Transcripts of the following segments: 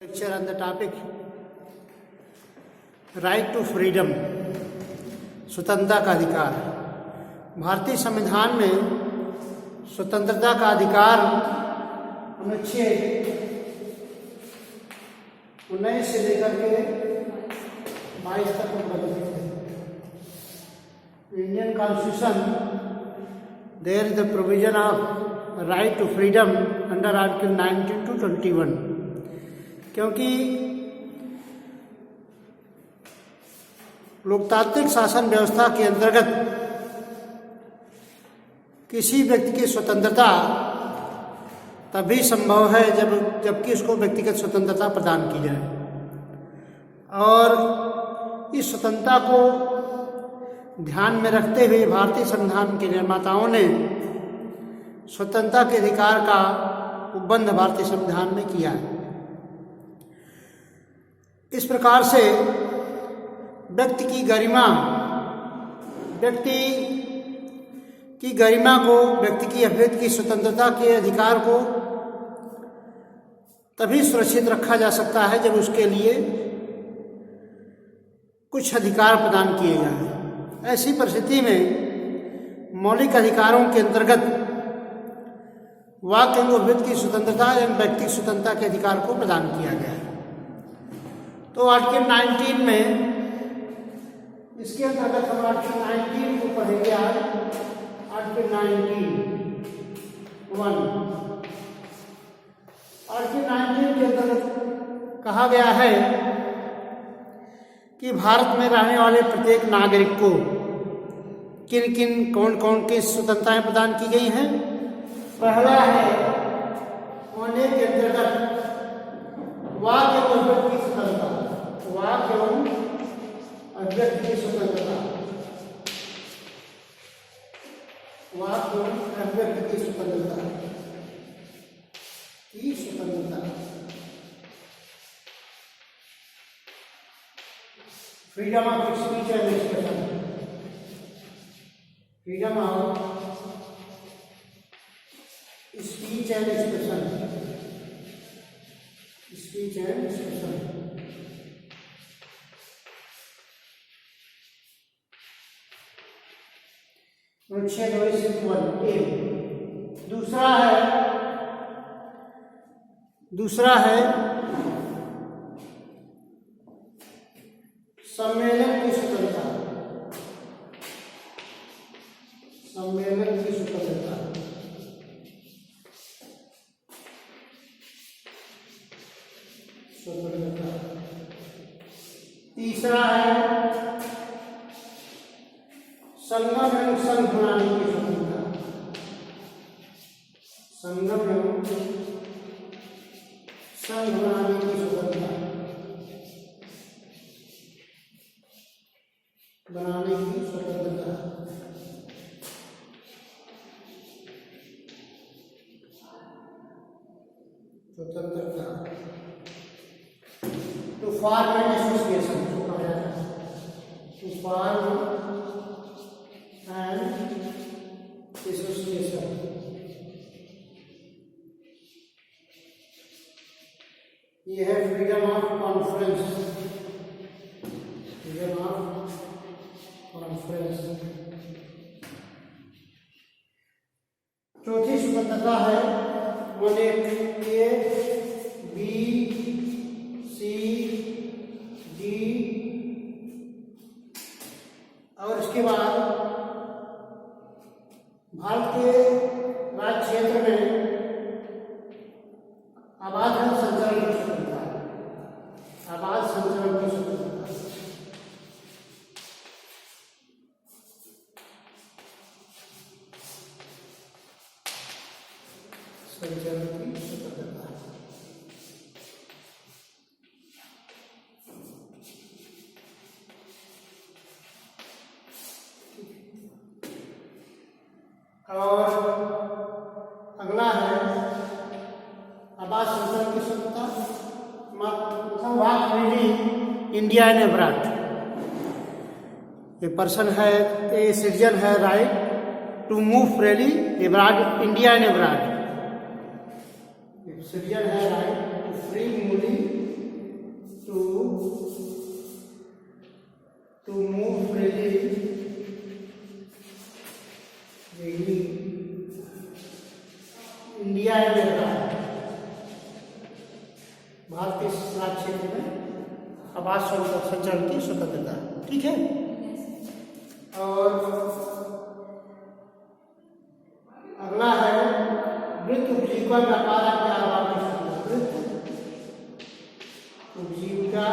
Lecture on the topic right to freedom, स्वतंत्रता का अधिकार। भारतीय संविधान में स्वतंत्रता का अधिकार अनुच्छेद 19 से लेकर के 22 तक उपलब्ध है। Indian constitution there is the provision of right to freedom under article 19 to 21। क्योंकि लोकतांत्रिक शासन व्यवस्था के अंतर्गत किसी व्यक्ति की स्वतंत्रता तभी संभव है जबकि उसको व्यक्तिगत स्वतंत्रता प्रदान की जाए, और इस स्वतंत्रता को ध्यान में रखते हुए भारतीय संविधान के निर्माताओं ने स्वतंत्रता के अधिकार का उपबंध भारतीय संविधान में किया है। इस प्रकार से व्यक्ति की गरिमा को, व्यक्ति की अभिव्यक्ति की स्वतंत्रता के अधिकार को तभी सुरक्षित रखा जा सकता है जब उसके लिए कुछ अधिकार प्रदान किए जाएं। ऐसी परिस्थिति में मौलिक अधिकारों के अंतर्गत वाक्य एवं अभिव्यक्ति की स्वतंत्रता एवं व्यक्तिगत स्वतंत्रता के अधिकार को प्रदान किया गया है। तो आर्टिकल 19 में, इसके अंतर्गत हम आर्टिकल 19 को पढ़ेंगे आज। आर्टिकल 19(1) आर्टिकल 19 के अंतर्गत कहा गया है कि भारत में रहने वाले प्रत्येक नागरिक को कौन कौन की स्वतंत्रताएं प्रदान की गई हैं। पहला है होने के अंतर्गत वाक्य एवं अभिव्यक्ति की स्वतंत्रता, वाक्य एवं अभिव्यक्ति की स्वतंत्रता, वाक्य एवं अभिव्यक्ति की स्वतंत्रता freedom of speech and expression, freedom of speech and expression, speech and expression. अनुच्छेद 21(a). दूसरा है सम्मेलन की स्वतंत्रता, सम्मेलन की स्वतंत्रता। तीसरा है संगम एवं संघ बनाने की स्वतंत्रता, संगम एवं संघ बनाने की स्वतंत्रता, बनाने की स्वतंत्रता। To form an association, to form an association. ये है freedom of conference, freedom of conference. चौथी स्वतंत्रता है A, B, C, D, और इसके बाद भारत के राज्य क्षेत्र में आवाज एवं संचरण की स्वतंत्रता, आवाज संचरण की स्वतंत्रता। संचरण की स्वतंत्रता। और अगला है आवाज संचरण की स्वतंत्रता। India and abroad, a person है, ए सिटीजन है right to move freely abroad, India and abroad. Citizen है राइट टू फ्री मूवली भारत के राज्य क्षेत्र में आवास संचरण की स्वतंत्रता। ठीक है। और अगला है वृत्त उपजीविका व्यापार के आधार पर वृत्त उपजीविका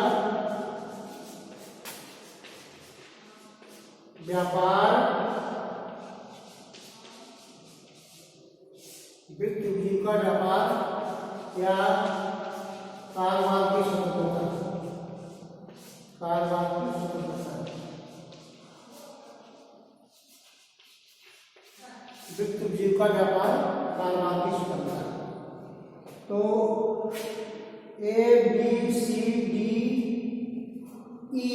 व्यापार वृत्त उपजीविका व्यापार या कारोबार की स्वतंत्रता। कारोबार की स्वतंत्रता वृत्त उपजीविका व्यापार कारोबार की स्वतंत्रता। तो A B C D E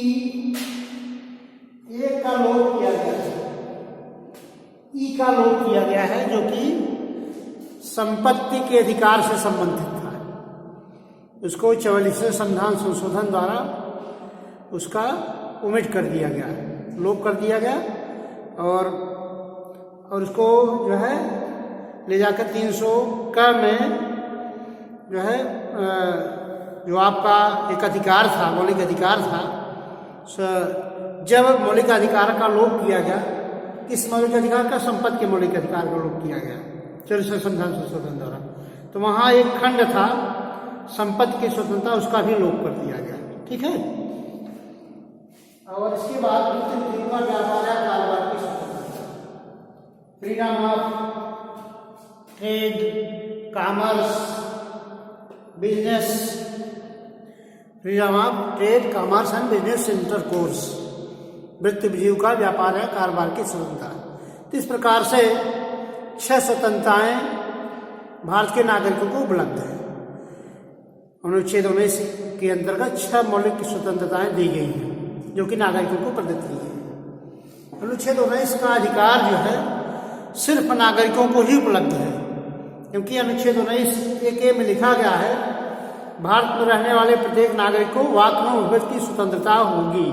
का लोप किया गया है, ई का लोप किया गया है जो कि संपत्ति के अधिकार से संबंधित था। उसको 44वें संविधान संशोधन द्वारा उसका ओमिट कर दिया गया, लोप कर दिया गया और उसको जो है ले जाकर 300 का में जो है जो आपका एक अधिकार था, मौलिक अधिकार था, जब मौलिक अधिकार का लोप किया गया, किस मौलिक अधिकार का? संपत्ति के मौलिक अधिकार का लोप किया गया 44वें संविधान संशोधन द्वारा। तो वहां एक खंड था संपत्ति की स्वतंत्रता, उसका भी लोप कर दिया गया। ठीक है। और इसके बाद व्यापार या कारोबार की स्वतंत्रता, freedom of trade, commerce, business, freedom of trade, commerce and business intercourse, वृत्त उपजीविका व्यापार या कारोबार की स्वतंत्रता। तो इस प्रकार से 6 स्वतंत्रताएं भारत के नागरिकों को उपलब्ध है। अनुच्छेद 19 के अंतर्गत 6 मौलिक स्वतंत्रताएं दी गई हैं जो कि नागरिकों को प्रदत्त की है। अनुच्छेद 19 का अधिकार जो है सिर्फ नागरिकों को ही उपलब्ध है, क्योंकि अनुच्छेद 19(1) में लिखा गया है भारत में रहने वाले प्रत्येक नागरिक को वाक में अभिव्यक्ति की स्वतंत्रता होगी।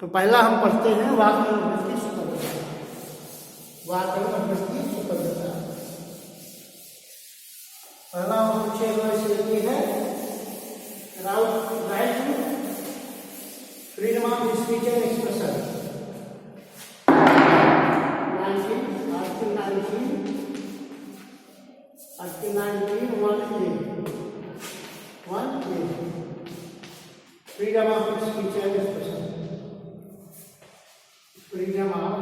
तो पहला हम पढ़ते हैं वाक में अभिव्यक्ति की स्वतंत्रता। वाक में अभिव्यक्ति की स्वतंत्रता पहला अनुच्छेद 19 है right to freedom of speech and expression. Article 19 freedom of speech and expression. Freedom of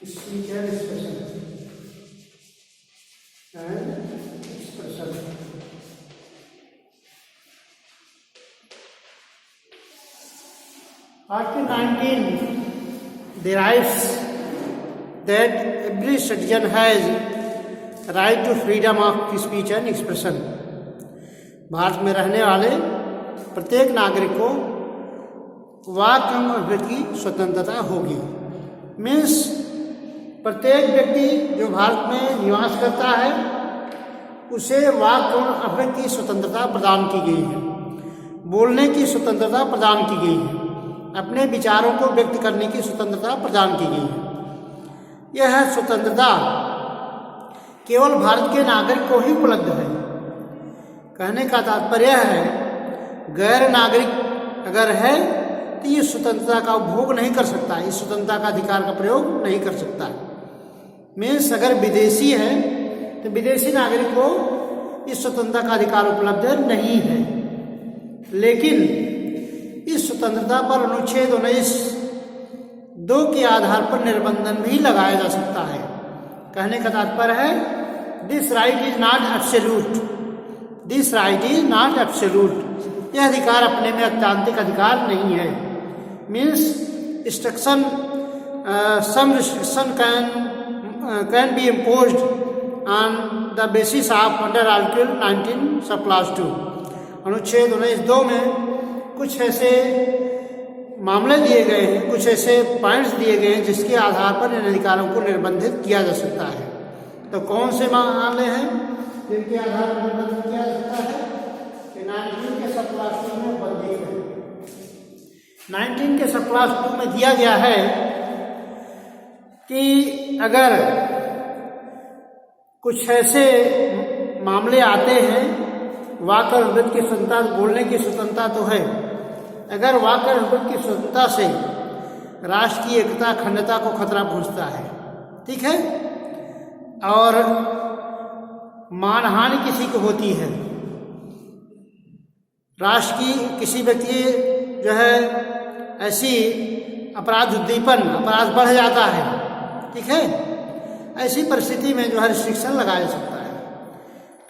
speech and expression Article 19 derives that every citizen has right to freedom of speech and expression. Bharat में रहने वाले प्रत्येक नागरिक को वाक एवं अभिव्यक्ति की स्वतंत्रता होगी। मीन्स प्रत्येक व्यक्ति जो भारत में निवास करता है उसे वाक एवं अभिव्यक्ति की स्वतंत्रता प्रदान की गई है, बोलने की स्वतंत्रता प्रदान की गई है, अपने विचारों को व्यक्त करने की स्वतंत्रता प्रदान की गई है। यह स्वतंत्रता केवल भारत के नागरिक को ही उपलब्ध है। कहने का तात्पर्य है गैर नागरिक अगर है तो ये स्वतंत्रता का उपभोग नहीं कर सकता, इस स्वतंत्रता का अधिकार का प्रयोग नहीं कर सकता। मीन्स अगर विदेशी है तो विदेशी नागरिक को इस स्वतंत्रता का अधिकार उपलब्ध नहीं है। लेकिन इस स्वतंत्रता पर अनुच्छेद 19(2) के आधार पर निर्बंधन भी लगाया जा सकता है। कहने का तात्पर्य है this right is not absolute, this right is not absolute. यह अधिकार अपने में अत्यंतिक अधिकार नहीं है। Means restriction some restriction can be imposed on the basis of under article 19 sub class 2। अनुच्छेद 19(2) में कुछ ऐसे मामले दिए गए हैं, कुछ ऐसे पॉइंट्स दिए गए हैं जिसके आधार पर इन अधिकारों को निर्बंधित किया जा सकता है। तो कौन से मामले हैं जिनके आधार पर निर्बंधित किया जा सकता है? 19 के सब क्लास 2 में बंदी है। 19 के सब क्लास 2 में दिया गया है कि अगर कुछ ऐसे मामले आते हैं, वाक और अभिव्यक्ति की स्वतंत्रता, बोलने की स्वतंत्रता तो है, अगर वाक और अभिव्यक्ति की स्वतंत्रता से राष्ट्र की एकता अखंडता को खतरा पहुंचता है, ठीक है, और मानहानि किसी को होती है, राष्ट्र की किसी व्यक्ति जो है ऐसी अपराध उद्दीपन, अपराध बढ़ जाता है, ठीक है, ऐसी परिस्थिति में जो है रिस्ट्रिक्शन लगाया जा सकता है।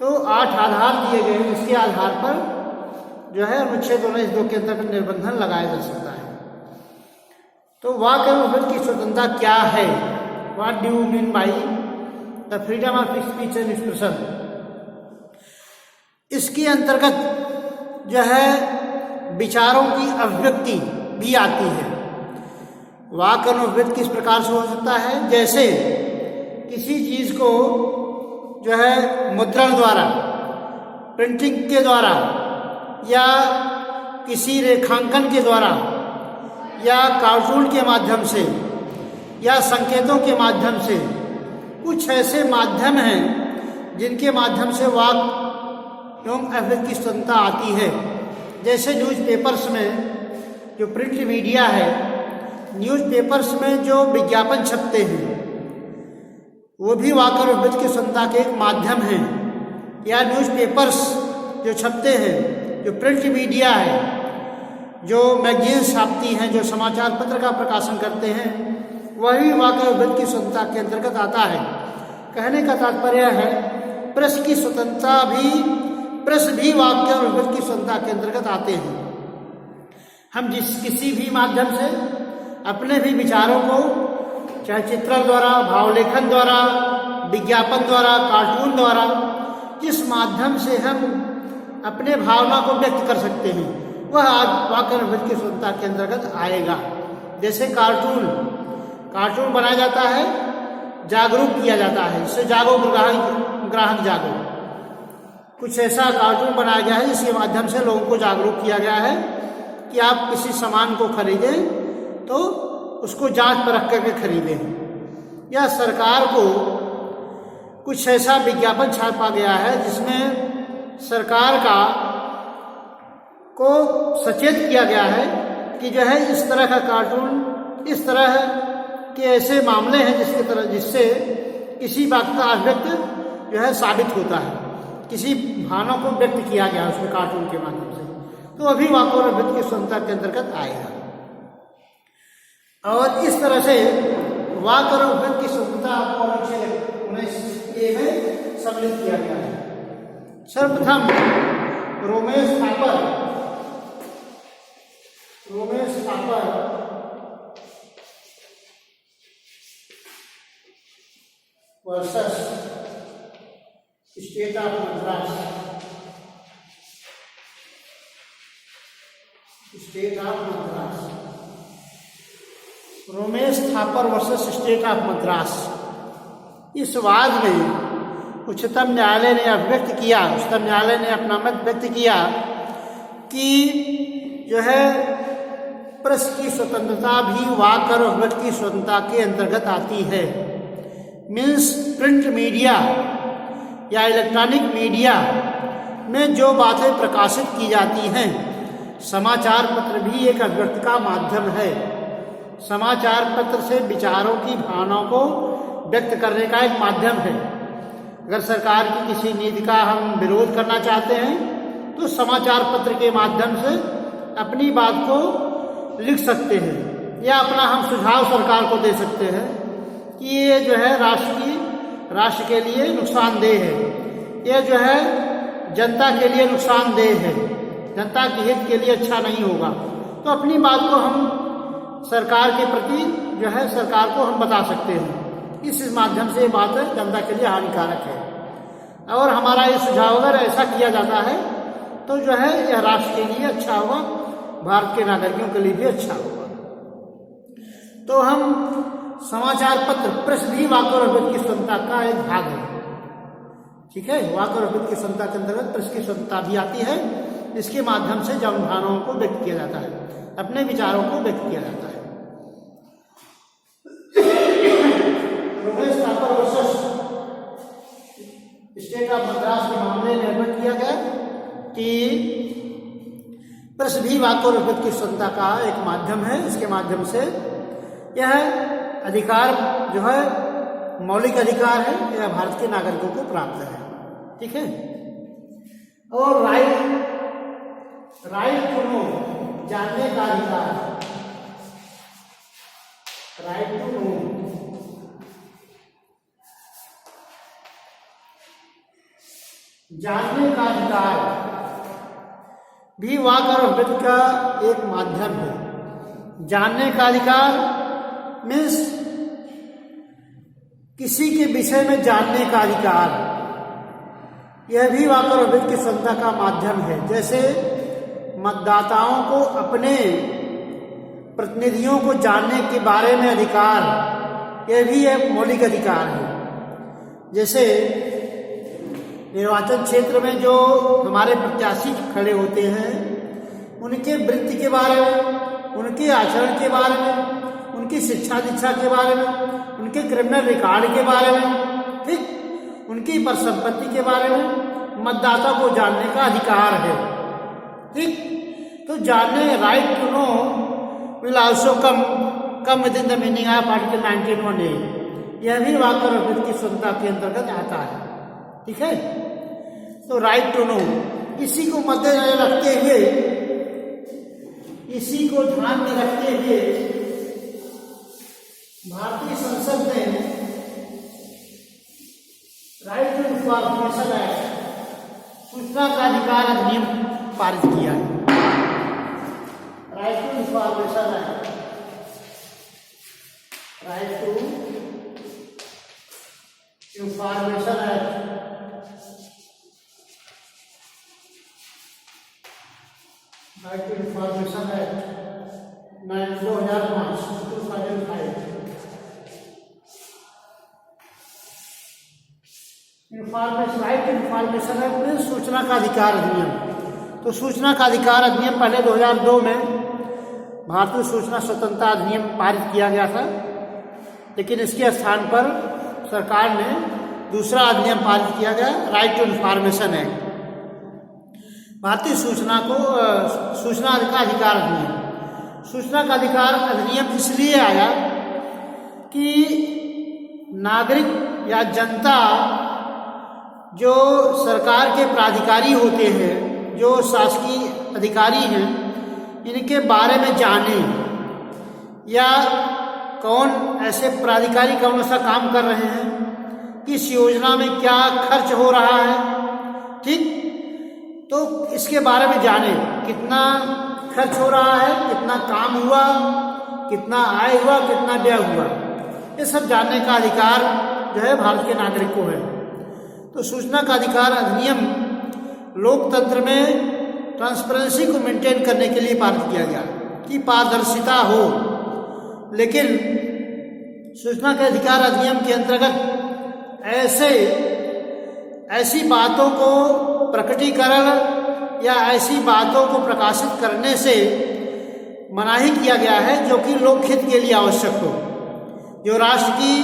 तो 8 आधार दिए गए हैं, इसके आधार पर जो है अनुच्छेद 19(2) के अंतर्गत निर्बंधन लगाया जा सकता है। तो वाक एवं अभिव्यक्ति की स्वतंत्रता क्या है? What do you mean by the freedom of speech and expression? इसके अंतर्गत जो है विचारों की अभिव्यक्ति भी आती है। वाक एवं अभिव्यक्ति किस प्रकार से हो सकता है? जैसे किसी चीज को जो है मुद्रण द्वारा, प्रिंटिंग के द्वारा, या किसी रेखांकन के द्वारा, या कार्टून के माध्यम से, या संकेतों के माध्यम से, कुछ ऐसे माध्यम हैं जिनके माध्यम से वाक एवं अभिव्यक्ति की स्वतंत्रता आती है। जैसे न्यूज़पेपर्स में जो प्रिंट मीडिया है, न्यूज़पेपर्स में जो विज्ञापन छपते हैं वो भी वाक और अभिव्यक्ति की स्वतंत्रता के एक माध्यम है। या न्यूज़पेपर्स जो छपते हैं, जो प्रिंट मीडिया है, जो मैगजीन्स छापती हैं, जो समाचार पत्र का प्रकाशन करते हैं, वही वाक और अभिव्यक्ति की स्वतंत्रता के अंतर्गत आता है। कहने का तात्पर्य है प्रेस की स्वतंत्रता भी, प्रेस भी वाक और अभिव्यक्ति की स्वतंत्रता के अंतर्गत आते हैं। हम किसी भी माध्यम से अपने भी विचारों को, चाहे चित्रण द्वारा, भावलेखन द्वारा, विज्ञापन द्वारा, कार्टून द्वारा, जिस माध्यम से हम अपने भावना को व्यक्त कर सकते हैं, वह वाक और अभिव्यक्ति की स्वतंत्रता के अंतर्गत आएगा। जैसे कार्टून बनाया जाता है, जागरूक किया जाता है, इससे जागो ग्राहक जागो। कुछ ऐसा कार्टून बनाया गया है जिसके माध्यम से लोगों को जागरूक किया गया है कि आप किसी सामान को खरीदें तो उसको जांच परख करके खरीदें। या सरकार को कुछ ऐसा विज्ञापन छापा गया है जिसमें सरकार को सचेत किया गया है कि जो है इस तरह का कार्टून, इस तरह के ऐसे मामले हैं जिससे किसी बात का अभिव्यक्त जो है साबित होता है, किसी भावना को व्यक्त किया गया है उसमें कार्टून के माध्यम से, तो अभी वाक और अभिव्यक्ति की स्वतंत्रता के अंतर्गत आएगा। और इस तरह से वाक और अभिव्यक्ति की स्वतंत्रता आपको अनुच्छेद 19(a) में सम्मिलित किया गया है। सर्वप्रथम Romesh Thapar versus state of Madras, Romesh Thapar versus state of Madras. इस वाद में उच्चतम न्यायालय ने अभिव्यक्त किया, उच्चतम न्यायालय ने अपना मत व्यक्त किया कि जो है प्रेस की स्वतंत्रता भी वाक और अभिव्यक्ति की स्वतंत्रता के अंतर्गत आती है। मीन्स प्रिंट मीडिया या इलेक्ट्रॉनिक मीडिया में जो बातें प्रकाशित की जाती हैं, समाचार पत्र भी एक अभिव्यक्ति का माध्यम है। समाचार पत्र से विचारों की भावनाओं को व्यक्त करने का एक माध्यम है। अगर सरकार की किसी नीति का हम विरोध करना चाहते हैं तो समाचार पत्र के माध्यम से अपनी बात को लिख सकते हैं, या अपना हम सुझाव सरकार को दे सकते हैं कि ये जो है राष्ट्र के लिए नुकसानदेह है, ये जो है जनता के लिए नुकसानदेह है, जनता के हित के लिए अच्छा नहीं होगा। तो अपनी बात को हम सरकार के प्रति जो है सरकार को हम बता सकते हैं। इस माध्यम से ये बात जनता के लिए हानिकारक है, और हमारा ये सुझाव अगर ऐसा किया जाता है तो जो है यह राष्ट्र के लिए अच्छा होगा, भारत के नागरिकों के लिए भी अच्छा होगा। तो हम समाचार पत्र, प्रेस भी वाक और अभिव्यक्ति की स्वतंत्रता का एक भाग है, ठीक है। वाक और अभिव्यक्ति की स्वतंत्रता के अंतर्गत प्रेस की स्वतंत्रता भी आती है। इसके माध्यम से जन भावनाओं को व्यक्त किया जाता है, अपने विचारों को व्यक्त किया जाता है। Romesh Thapar versus state of Madras के मामले में निर्भर किया गया कि प्रेस भी वाक और अभिव्यक्ति की स्वतंत्रता का एक माध्यम है। इसके माध्यम से यह अधिकार जो है मौलिक अधिकार है, यह भारत के नागरिकों को प्राप्त है। ठीक है। और राइट टू नो, जानने का अधिकार, राइट टू नो, जानने का अधिकार भी वाक और अभिव्यक्ति का एक माध्यम है। जानने का अधिकार मीन्स किसी के विषय में जानने का अधिकार, यह भी वाक और अभिव्यक्ति की स्वतंत्रता का माध्यम है। जैसे मतदाताओं को अपने प्रतिनिधियों को जानने के बारे में अधिकार, यह भी एक मौलिक अधिकार है। जैसे निर्वाचन क्षेत्र में जो हमारे प्रत्याशी खड़े होते हैं, उनके वृत्ति के बारे में, उनके आचरण के बारे में, उनकी शिक्षा दीक्षा के बारे में, उनके क्रिमिनल रिकॉर्ड के बारे में, ठीक, उनकी परिसंपत्ति के बारे में मतदाता को जानने का अधिकार है। ठीक। तो जानने, right to know will also come within the meaning of article 19(1)(a). यह भी वाक और अभिव्यक्ति की स्वतंत्रता के अंतर्गत आता है। ठीक है। तो राइट टू नो, इसी को मद्देनजर रखते हुए, इसी को ध्यान में रखते हुए भारतीय संसद ने राइट टू इंफॉर्मेशन एक्ट, सूचना का अधिकार अधिनियम पारित किया है। Right to information act, right to information act, right to information act 2005। Information, right to information act में सूचना का अधिकार अधिनियम। तो सूचना का अधिकार अधिनियम पहले 2002 में भारतीय सूचना स्वतंत्रता अधिनियम पारित किया गया था, लेकिन इसके स्थान पर सरकार ने दूसरा अधिनियम पारित किया गया, राइट टू इंफॉर्मेशन एक्ट, भारतीय सूचना का अधिकार अधिनियम। सूचना का अधिकार अधिनियम इसलिए आया कि नागरिक या जनता जो सरकार के प्राधिकारी होते हैं, जो शासकीय अधिकारी हैं, इनके बारे में जाने, या कौन ऐसे प्राधिकारी कौन सा काम कर रहे हैं, किस योजना में क्या खर्च हो रहा है, ठीक, तो इसके बारे में जाने, कितना खर्च हो रहा है, कितना काम हुआ, कितना आय हुआ, कितना व्यय हुआ, ये सब जानने का अधिकार जो है भारत के नागरिक को है। तो सूचना का अधिकार अधिनियम लोकतंत्र में ट्रांसपेरेंसी को मेंटेन करने के लिए पारित किया गया कि पारदर्शिता हो। लेकिन सूचना के अधिकार अधिनियम के अंतर्गत ऐसी बातों को प्रकटीकरण या ऐसी बातों को प्रकाशित करने से मनाही किया गया है जो कि लोकहित के लिए आवश्यक हो, जो राष्ट्र की